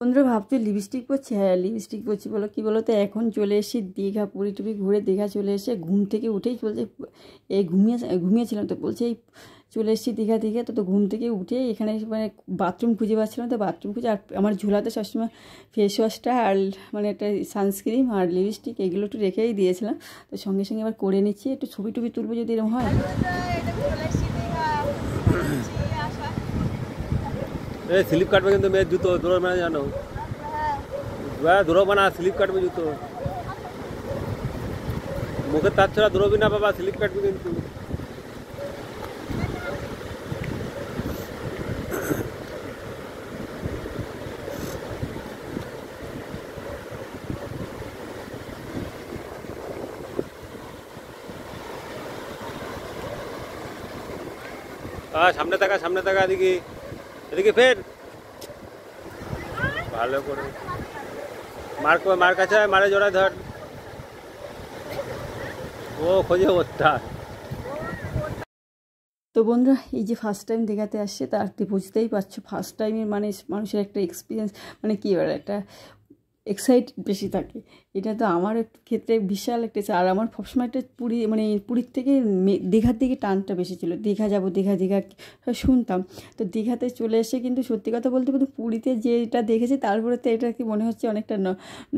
বন্ধুরা ভাবছি লিপস্টিক পরছি, হ্যাঁ লিপস্টিক পরছি বলো কি বলো তো, এখন চলে এসেছি দীঘা, পুরী টুরি ঘুরে দীঘা চলে এসে ঘুম থেকে উঠেই বলছে এই ঘুমিয়েছিলাম তো বলছে এই চলে এসেছি দীঘা তো ঘুম থেকে উঠে এখানে মানে বাথরুম খুঁজে পাচ্ছিলাম, তো বাথরুম খুঁজে আর আমার ঝোলাতে সবসময় ফেস ওয়াশটা আর মানে একটা সানস্ক্রিন আর লিপস্টিক এগুলো একটু রেখেই দিয়েছিলাম, তো সঙ্গে সঙ্গে আবার করে নিচ্ছি, একটু ছবি টবি তুলবো যদি এরকম হয়। স্লিপ কাটবে কিন্তু মেয়ের জুতো দৌড় মানে জানো, দৌড়ো না স্লিপ কাটবে জুতো, মুখের তার ছাড়া দৌড়বি না বাবা, স্লিপ কাটবে কিন্তু। সামনে থাকা এদিকে এদিকে ফের ভালো করে মার কাছে মারে জোড়ায় ধর, ও খোঁজে ওটা। তো বন্ধুরা এই যে ফার্স্ট টাইম দীঘাতে আসছে তার বুঝতেই পারছো ফার্স্ট টাইমের মানে মানুষের একটা এক্সপিরিয়েন্স মানে কী বলে একটা এক্সাইটেড বেশি থাকে, এটা তো আমার ক্ষেত্রে বিশাল একটা, আর আমার সবসময় একটা পুরী মানে পুরীর থেকে দীঘার দিকে টানটা বেশি ছিল, দীঘা যাবো দীঘা শুনতাম, তো দীঘাতে চলে এসে কিন্তু সত্যি কথা বলতে বলতে পুরীতে যেটা দেখেছি তারপরে তো এটা কি মনে হচ্ছে অনেকটা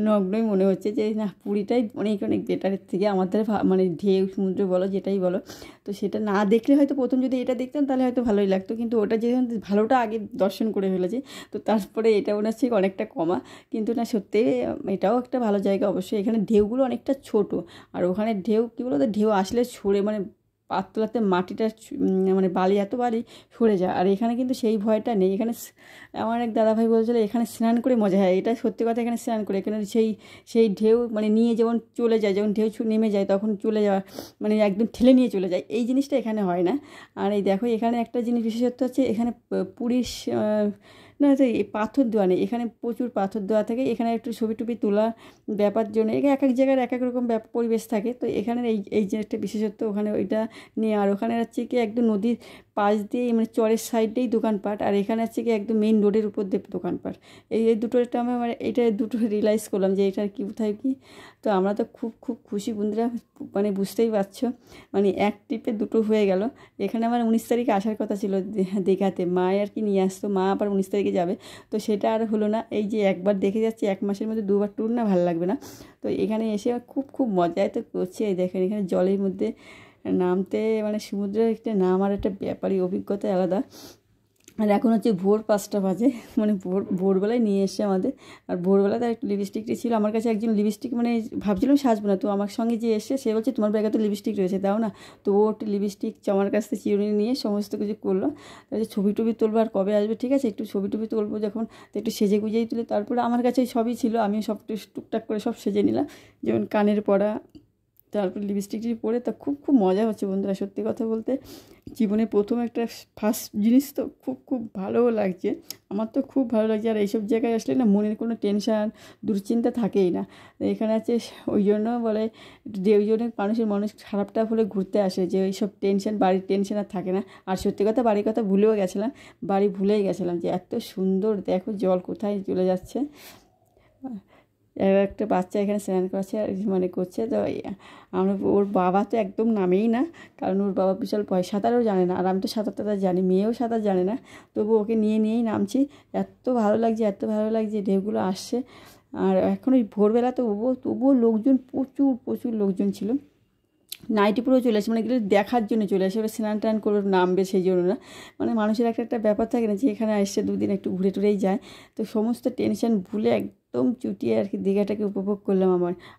নগ্নই মনে হচ্ছে যে না পুরীটাই অনেক অনেক বেটারের থেকে আমাদের মানে ঢেউ সমুদ্র বলো যেটাই বলো, তো সেটা না দেখলে হয়তো প্রথম যদি এটা দেখতাম তাহলে হয়তো ভালোই লাগতো, কিন্তু ওটা যেহেতু ভালোটা আগে দর্শন করে ফেলেছি তো তারপরে এটা মনে হচ্ছে অনেকটা কমা, কিন্তু না সত্যি এটাও একটা ভালো জায়গা অবশ্যই, এখানে ঢেউগুলো অনেকটা ছোট, আর ওখানে ঢেউ কী বলতো ঢেউ আসলে ছড়ে মানে পাতলাতে মাটিটা মানে বালি এত বালি সরে যায়, আর এখানে কিন্তু সেই ভয়টা নেই, এখানে আমার এক দাদাভাই বলছিল এখানে স্নান করে মজা হয়, এটা সত্যি কথা, এখানে স্নান করে এখানে সেই ঢেউ মানে নিয়ে যেমন চলে যায়, যখন ঢেউ নেমে যায় তখন চলে যাওয়া মানে একদম ঠেলে নিয়ে চলে যায়, এই জিনিসটা এখানে হয় না। আর এই দেখো এখানে একটা জিনিস বিশেষত্ব হচ্ছে এখানে পুরীর না তো এই পাথর দেওয়া নেই, এখানে প্রচুর পাথর দেওয়া থাকে, এখানে একটু ছবি টবি তোলা ব্যাপার জন্য এক এক জায়গার এক এক রকম পরিবেশ থাকে, তো এখানে এই যে একটা বিশেষত্ব ওখানে ওইটা নিয়ে, আর ওখানে হচ্ছে কি একদম নদীর পাশ দিয়ে মানে চরের সাইডেই দোকানপাট, আর এখানে হচ্ছে কি একদম মেইন রোডের উপর দিয়ে দোকানপাট, এই দুটোটা আমি মানে এটা দুটো রিয়েলাইজ করলাম যে এটা কি কোথায় কী, তো আমরা তো খুব খুশি বন্ধুরা, মানে বুঝতেই পারছো মানে এক ট্রিপে দুটো হয়ে গেল, এখানে আমার 19 তারিখে আসার কথা ছিল দীঘাতে, মা আর কি নিয়ে আসতো, মা আবার 19 তারিখে যাবে, তো সেটা আর হলো না, এই যে একবার দেখে যাচ্ছি 1 মাসের মধ্যে 2বার ট্যুর না ভালো লাগবে না, তো এখানে এসে খুব মজায় তো করছে, এই দেখেন এখানে জলের মধ্যে নামতে মানে সমুদ্রের একটা নামার একটা ব্যাপারই অভিজ্ঞতা আলাদা, আর এখন হচ্ছে ভোর 5টা বাজে, মানে ভোরবেলায় নিয়ে এসছে আমাদের, আর ভোরবেলা তার একটা লিপস্টিকটি ছিল আমার কাছে, একজন লিপস্টিক মানে ভাবছিলাম সাজবো না, তো আমার সঙ্গে যে এসে সে বলছে তোমার ব্যাগে তো লিপস্টিক রয়েছে দাও না, তো ও একটা লিপস্টিক আমার কাছ থেকে চিরুনি নিয়ে সমস্ত কিছু করলো, তাহলে ছবি টবি তুলবো আর কবে আসবে ঠিক আছে একটু ছবি টবি তুলবো যখন, তো একটু সেজে গুজেই তুলে, তারপরে আমার কাছে সবই ছিল, আমি সব টুকটাক করে সব সেজে নিলাম, যেমন কানের পরা তারপর লিপস্টিকটি পরে, তা খুব মজা হচ্ছে বন্ধুরা, সত্যি কথা বলতে জীবনে প্রথম একটা ফার্স্ট জিনিস তো খুব ভালোও লাগছে, আমার তো খুব ভালো লাগছে, আর এইসব জায়গায় আসলে না মনের কোনো টেনশান দুশ্চিন্তা থাকেই না, এখানে আছে ওই জন্য বলে ওই জন্য মানুষ খারাপটা হলে ঘুরতে আসে, যে এইসব টেনশন বাড়ির টেনশন আর থাকে না, আর সত্যি কথা বাড়ির কথা ভুলেও গেছিলাম, বাড়ি ভুলেই গেছিলাম যে এত সুন্দর দেখো জল কোথায় চলে যাচ্ছে, একটা বাচ্চা এখানে স্নান করছে আর মানে করছে, তো আমরা ওর বাবা তো একদম নামেই না, কারণ ওর বাবা বিশাল সাঁতারও জানে না, আর আমি তো সাঁতার জানি, মেয়েও সাঁতার জানে না, তবু ওকে নিয়েই নামছি, এত ভালো লাগছে ঢেউগুলো আসছে, আর এখন ওই ভোরবেলা তো তবুও লোকজন প্রচুর লোকজন ছিল, নাইটি পুরো চলে আসে মানে এগুলো দেখার জন্য চলে আসে, ওরা স্নান টান করে নামবে সেই জন্য না, মানে মানুষের একটা ব্যাপার থাকে না যে এখানে আসছে 2 দিন একটু ঘুরে টুরেই যায়, তো সমস্ত টেনশন ভুলে একদম চুটিয়ে আর কি দীঘাটাকে উপভোগ করলাম,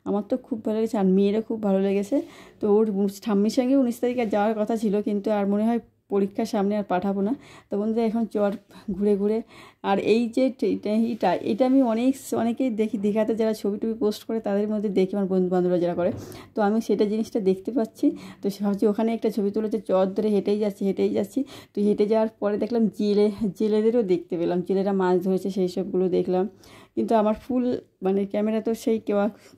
আমার তো খুব ভালো লেগেছে, আর মেয়েরও খুব ভালো লেগেছে, তো ওর ঠাম্মির সঙ্গে 19 তারিখে যাওয়ার কথা ছিল, কিন্তু আর মনে হয় পরীক্ষার সামনে আর পাঠাবো না, তো বন্ধুরা এখন চর ঘুরে, আর এই যে এটা আমি অনেকেই দেখি দীঘাতে যারা ছবি টবি পোস্ট করে তাদের মধ্যে দেখি আমার বন্ধুবান্ধবরা যারা করে, তো আমি সেটা জিনিসটা দেখতে পাচ্ছি, তো ভাবছি ওখানে একটা ছবি তুলেছে চর ধরে হেঁটেই যাচ্ছি, তো হেঁটে যাওয়ার পরে দেখলাম জেলেদেরও দেখতে পেলাম, জেলেরা মাছ ধরেছে সেই সবগুলো দেখলাম, কিন্তু আমার ফুল মানে ক্যামেরা তো সেই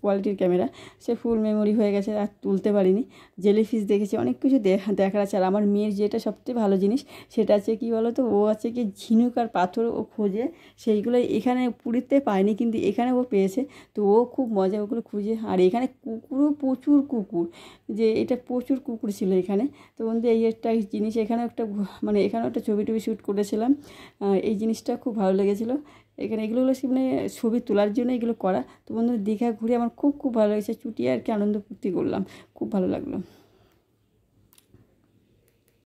কোয়ালিটির ক্যামেরা, সে ফুল মেমোরি হয়ে গেছে, আর তুলতে পারিনি। জেলিফিশ দেখেছি, অনেক কিছু দেখার আছে। আর আমার মেয়ের যেটা সবচেয়ে ভালো জিনিস সেটা আছে কি বলো তো, ও আছে কি ঝিনুক আর পাথর ও খোঁজে, সেইগুলো এখানে পুরীতে পায়নি কিন্তু এখানে ও পেয়েছে। তো ও খুব মজা ওগুলো খুঁজে। আর এখানে কুকুরও প্রচুর কুকুর, যে এটা প্রচুর কুকুর ছিল এখানে। তো বন্ধু এই একটা জিনিস, এখানে একটা মানে এখানেও একটা ছবি টবি শ্যুট করেছিলাম, এই জিনিসটা খুব ভালো লেগেছিলো। এখানে এগুলো হলো মানে ছবি তোলার জন্য এগুলো করা। তো বন্ধু দীঘা ঘুরে আমার খুব খুব ভালো লেগেছে, চুটিয়ে আর কি আনন্দ ফুর্তি করলাম, খুব ভালো লাগলো।